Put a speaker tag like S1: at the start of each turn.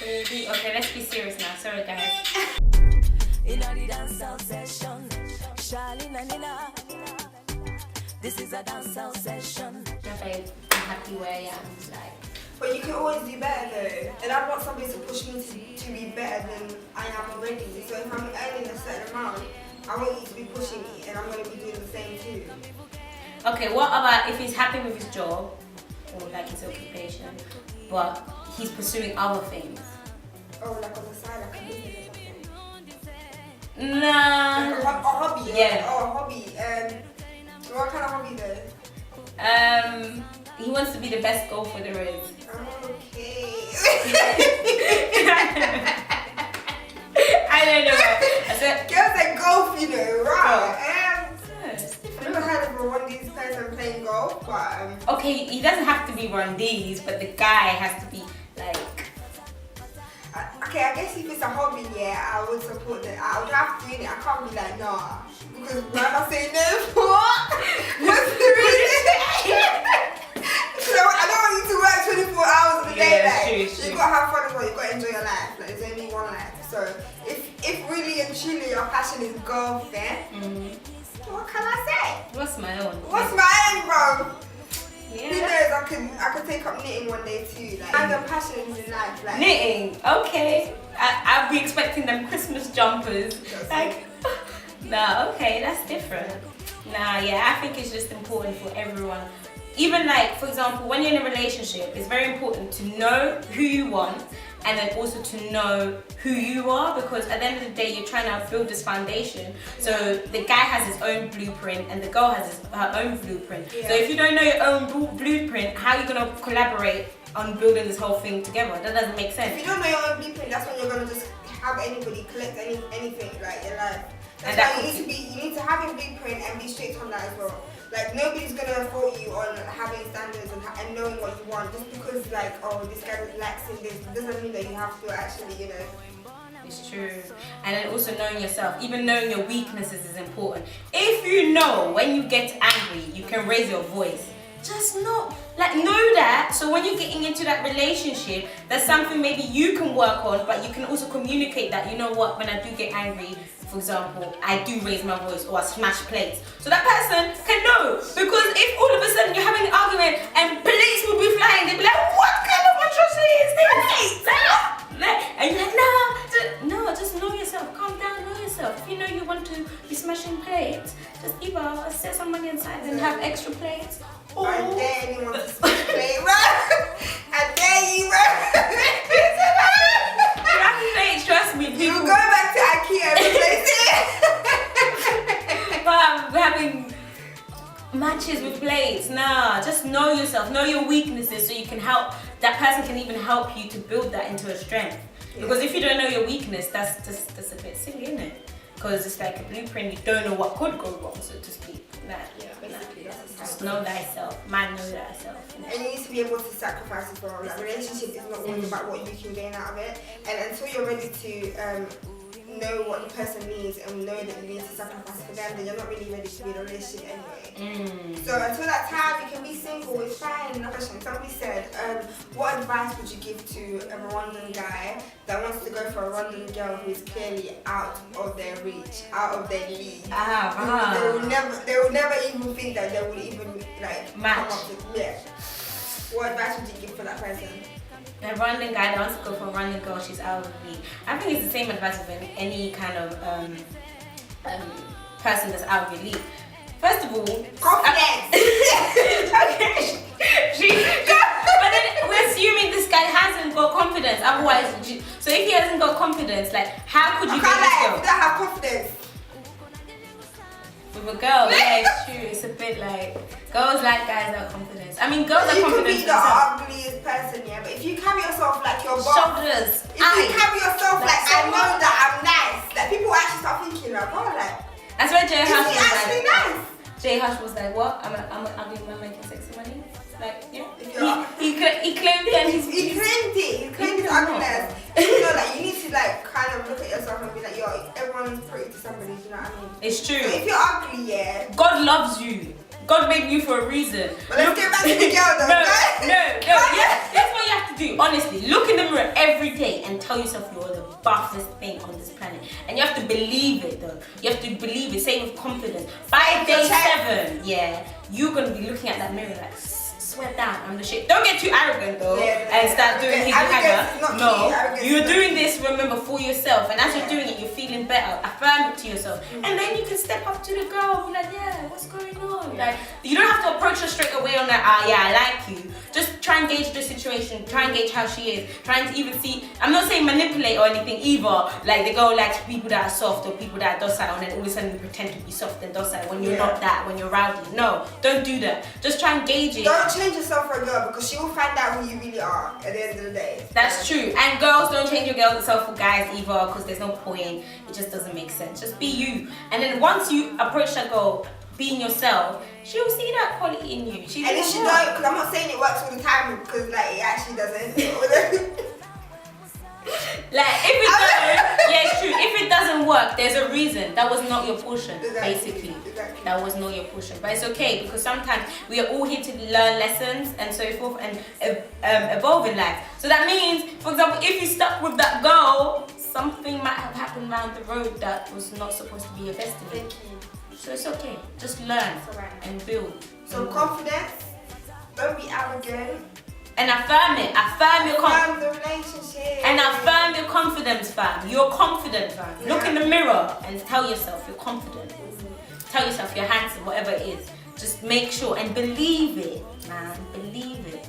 S1: Baby, okay, let's be serious now. Sorry, guys.
S2: In the dancehall session, Charlene and Nina. This is a dancehall session.
S1: Yeah, babe, I'm happy where I am. Like,
S3: But you can always do better though. And I want somebody to push me to be better than I am already. So if I'm earning a certain amount, I want you to be pushing me and I'm going to be doing the same too.
S1: okay, what about if he's happy with his job or like his occupation, but he's pursuing other things?
S3: Oh, like on the side, like a business or something.
S1: Nah.
S3: Like a hobby?
S1: Yeah.
S3: Oh, a hobby. What kind of hobby though?
S1: He wants to be the best golfer there is.
S3: Okay.
S1: I don't know. I said,
S3: Girls that golf, you know, right?
S1: it's
S3: I've
S1: different.
S3: never heard of a Rwandese person playing golf, but
S1: Okay, he doesn't have to be Rwandese, but the guy has to be like.
S3: okay, I guess if it's a hobby, yeah, I would support that. I would have to do it. I can't be like, nah. Because why am I saying no for? What's the reason? So I don't want you to work 24 hours a day.
S1: Yeah,
S3: Like,
S1: true.
S3: you gotta have fun as well. You gotta enjoy your life. Like, there's only one life. So if really and truly your passion is golf, then what can I say?
S1: What's my own?
S3: What's my aim, bro? Who
S1: Yeah.
S3: knows? I could take up knitting one day too. Like, I'm your passions in life. Like,
S1: Knitting, okay. I'll be expecting them Christmas jumpers. Like, nah, okay, that's different. Nah, yeah, I think it's just important for everyone. Even like, for example, when you're in a relationship, it's very important to know who you want and then also to know who you are, because at the end of the day, you're trying to build this foundation. So the guy has his own blueprint and the girl has her own blueprint.
S3: Yeah.
S1: So if you don't know your own blueprint, how are you going to collaborate on building this whole thing together? That doesn't make sense.
S3: if you don't know your own blueprint, that's when you're gonna just have anybody collect anything like your life. That's
S1: And that
S3: why
S1: could
S3: you need to have a blueprint and be straight on that as well. Like, nobody's gonna fault you on having standards and knowing what you want. Just because like, oh, this guy lacks in this doesn't mean that you have to actually, you know.
S1: It's true. And then also knowing yourself, even knowing your weaknesses is important. If you know when you get angry, you can raise your voice. Just know that. So when you're getting into that relationship, there's something maybe you can work on, but you can also communicate that, you know what, when I do get angry, for example, I do raise my voice or I smash plates. So that person can know. Because if all of a sudden you're having an argument and police will be flying, they'll be like, what kind of atrocity is this? And you're like, no, just know yourself. Calm down, know yourself. If you know you want to be smashing plates, just either set some money aside and have extra plates. Or
S3: I dare anyone to smash play, right? I dare you, right?
S1: plates, trust me.
S3: You
S1: People
S3: go back to IKEA and replace it.
S1: we're having matches with plates. Nah, just know yourself, know your weaknesses, so you can help. That person can even help you to build that into a strength.
S3: Yeah.
S1: Because if you don't know your weakness, that's a bit silly, isn't it? Because it's like a blueprint. You don't know what could go wrong, so to speak.
S3: Basically, that's
S1: Just know thyself. Man, know thyself.
S3: And you need to be able to sacrifice as well. Like, relationship is not always about what you can gain out of it. And until you're ready to know what the person needs and know that you need to sacrifice for them, then you're not really ready to be in a relationship anyway. So until that time, you can be single, it's fine. Another question. Somebody said, what advice would you give to a Rwandan guy that wants to go for a Rwandan girl who is clearly out of their reach, out of their league? They will never even think that they would even like
S1: match.
S3: come up to, yeah. What advice would you give for that person?
S1: A Rwandan guy that wants to go for a Rwandan girl, she's out of the league. I think it's the same advice of any kind of person that's out of your league. First of all,
S3: Confidence!
S1: okay. But then we're assuming this guy hasn't got confidence. Otherwise, so if he hasn't got confidence, like, how could you
S3: I can't
S1: get this
S3: lie,
S1: girl?
S3: if you don't have confidence.
S1: With a girl, yeah, it's true. It's a bit like girls like guys that are confident. I mean, girls are
S3: You could
S1: confident
S3: be the
S1: themselves.
S3: ugliest person, yeah, but if you carry yourself like your boss,
S1: Shoulders,
S3: if you carry yourself like I know
S1: someone-
S3: that I'm nice, like people actually start thinking like, oh, like,
S1: That's why Jay
S3: is
S1: Hush
S3: he
S1: was
S3: actually
S1: like.
S3: nice?
S1: Jay Hush was like, what? I'm an ugly man making sexy money. Like, yeah.
S3: If you're-
S1: He claimed it, and
S3: He claimed it. He claimed his ugliness. You know, like you need to like kind of look at yourself and be like, yo, everyone's pretty to somebody. Do you know what I mean?
S1: It's true.
S3: So if you're ugly, yeah,
S1: God loves you. God made you for a reason.
S3: But let's get back to the girl though.
S1: No. Yeah, that's what you have to do. Honestly, look in the mirror every day and tell yourself you're the buffest thing on this planet. And you have to believe it though. You have to believe it. Say with confidence. By day 7, yeah, you're gonna be looking at that mirror like, swear down, I'm the shit. Don't get too arrogant though and start doing his hagger. No, you're doing this, remember, for yourself. And as you're doing it, you're feeling better. Affirm it to yourself. And then you can step up to the girl and be like, yeah, what's going on? Like, you don't have to approach her straight away on that, yeah, I like you. Just try and gauge the situation. Try and gauge how she is. Try and even see, I'm not saying manipulate or anything either. Like, they go like to people that are soft or people that are docile and then all of a sudden you pretend to be soft and docile when you're not that, when you're rowdy. No, don't do that. Just try and gauge it.
S3: Don't change yourself for a girl because she will find out who you really are at the end of the day.
S1: That's true. And girls, don't change your girls itself for guys either because there's no point. It just doesn't make sense. Just be you. And then once you approach that girl being yourself, she'll see that quality in you.
S3: And if she don't, because I'm not saying it works all the time because like it actually doesn't.
S1: Like if it doesn't, yeah, it's true. If it doesn't work, there's a reason. That was not your portion, basically.
S3: Exactly.
S1: That was not your portion. But it's okay because sometimes we are all here to learn lessons and so forth and evolve in life. So that means, for example, if you stuck with that girl, something might have happened down the road that was not supposed to be your destiny.
S3: Thank you.
S1: So it's okay. Just learn and build.
S3: So confidence. Don't be arrogant.
S1: And affirm it. Affirm your
S3: Affirm the relationship.
S1: And affirm your confidence, fam. You're confident, fam.
S3: Yeah.
S1: Look in the mirror and tell yourself you're confident. Tell yourself you're handsome, whatever it is. Just make sure and believe it, man. Believe it.